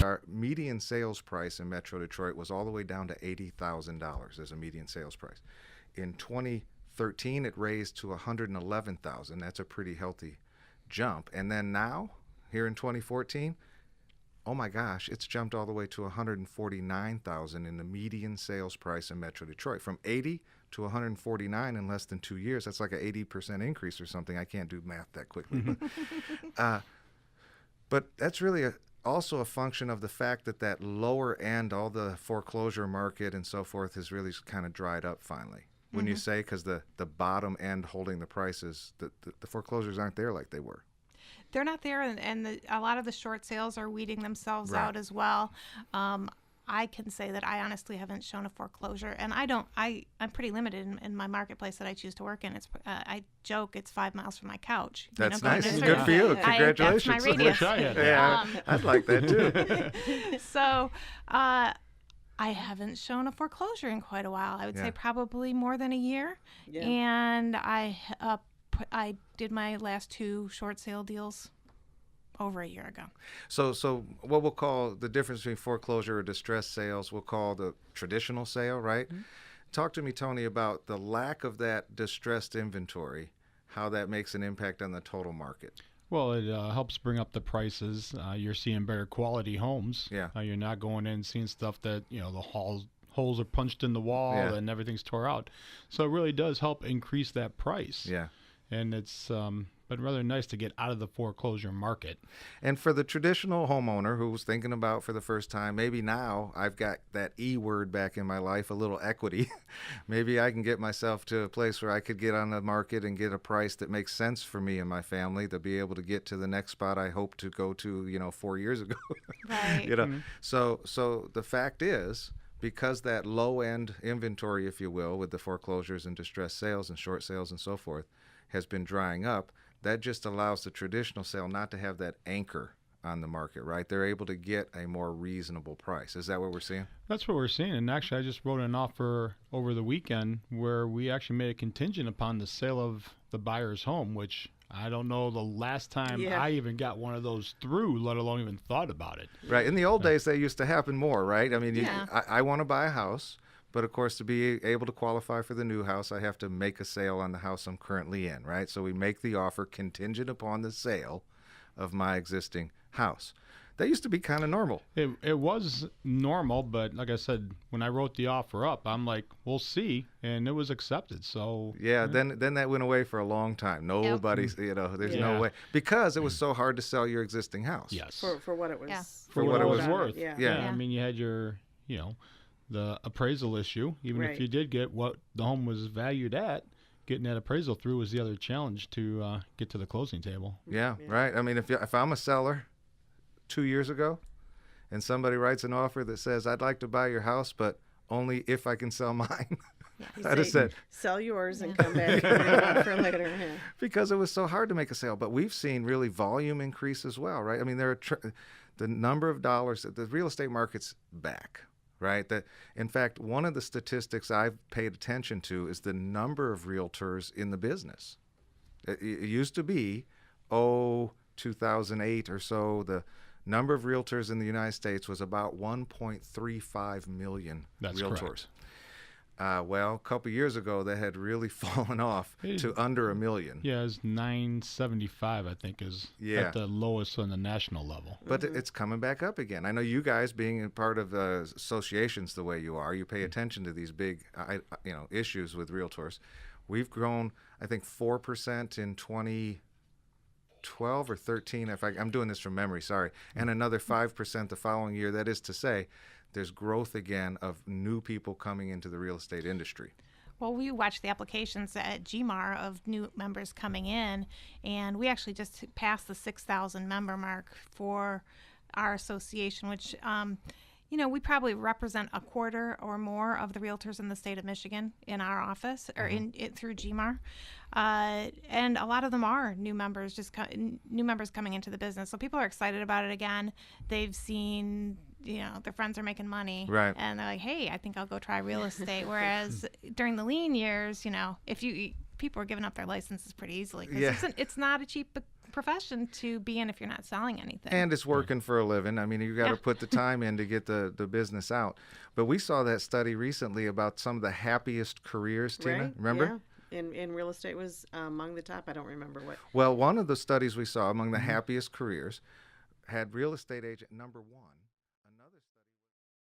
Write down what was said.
our median sales price in Metro Detroit was all the way down to $80,000 as a median sales price. In 2013, it raised to $111,000. That's a pretty healthy jump. And then now, here in 2014, oh my gosh, it's jumped all the way to $149,000 in the median sales price in Metro Detroit. From 80 to 149 in less than 2 years. That's like an 80% increase or something. I can't do math that quickly. But that's really also a function of the fact that lower end, all the foreclosure market and so forth, has really kind of dried up finally. When you say, because the bottom end holding the prices, the foreclosures aren't there like they were. They're not there, and a lot of the short sales are weeding themselves out as well. I can say that I honestly haven't shown a foreclosure, and I'm pretty limited in my marketplace that I choose to work in. I joke it's 5 miles from my couch. That's nice. Good for you. Congratulations. That's my radius. Yeah, I'd like that too. So I haven't shown a foreclosure in quite a while. I would say probably more than a year. Yeah. And I did my last 2 short sale deals over a year ago. So what we'll call the difference between foreclosure or distressed sales, we'll call the traditional sale, right? Mm-hmm. Talk to me, Tony, about the lack of that distressed inventory, how that makes an impact on the total market. Well, it helps bring up the prices. You're seeing better quality homes. Yeah. You're not going in and seeing stuff that, the holes are punched in the wall and everything's tore out. So it really does help increase that price. Yeah. And it's been rather nice to get out of the foreclosure market. And for the traditional homeowner who was thinking about for the first time, maybe now I've got that E word back in my life, a little equity. Maybe I can get myself to a place where I could get on the market and get a price that makes sense for me and my family to be able to get to the next spot I hope to go to, 4 years ago. Right. Mm-hmm. So the fact is, because that low-end inventory, if you will, with the foreclosures and distressed sales and short sales and so forth, has been drying up, that just allows the traditional sale not to have that anchor on the market, right? They're able to get a more reasonable price. Is that what we're seeing? That's what we're seeing. And actually, I just wrote an offer over the weekend where we actually made a contingent upon the sale of the buyer's home, which I don't know the last time I even got one of those through, let alone even thought about it. Right. In the old days, they used to happen more, right? I mean, I want to buy a house. But, of course, to be able to qualify for the new house, I have to make a sale on the house I'm currently in, right? So we make the offer contingent upon the sale of my existing house. That used to be kind of normal. It was normal, but like I said, when I wrote the offer up, I'm like, we'll see, and it was accepted. So then that went away for a long time. Nobody's, there's no way. Because it was so hard to sell your existing house. Yes. For what it was. Yeah. For what it was worth. Yeah. I mean, you had your, the appraisal issue, even if you did get what the home was valued at, getting that appraisal through was the other challenge to get to the closing table. Yeah, right. I mean, if I'm a seller 2 years ago and somebody writes an offer that says, I'd like to buy your house, but only if I can sell mine. I just said, sell yours and come back for later. Yeah. Because it was so hard to make a sale. But we've seen really volume increase as well, right? I mean, the number of dollars, the real estate market's back. Right. That, in fact, one of the statistics I've paid attention to is the number of realtors in the business. It used to be, 2008 or so, the number of realtors in the United States was about 1.35 million realtors. Correct. Well, a couple years ago, that had really fallen off to under 1 million. Yeah, it's 975, I think, is at the lowest on the national level. But it's coming back up again. I know you guys, being a part of associations the way you are, you pay attention to these big, issues with realtors. We've grown, I think, 4% in 2012 or 13. I'm doing this from memory, sorry, and another 5% the following year. That is to say, there's growth again of new people coming into the real estate industry. Well, we watch the applications at GMAR of new members coming in, and we actually just passed the 6,000 member mark for our association, which, we probably represent a quarter or more of the realtors in the state of Michigan in our office or through GMAR. And a lot of them are new members, new members coming into the business. So people are excited about it again. They've seen their friends are making money, right? And they're like, hey, I think I'll go try real estate. Whereas during the lean years, if people were giving up their licenses pretty easily because it's not a cheap profession to be in if you're not selling anything. And it's working for a living. I mean, you got to put the time in to get the business out. But we saw that study recently about some of the happiest careers, Tina. Right? Remember? Yeah. And real estate was among the top. I don't remember what. Well, one of the studies we saw among the happiest careers had real estate agent number 1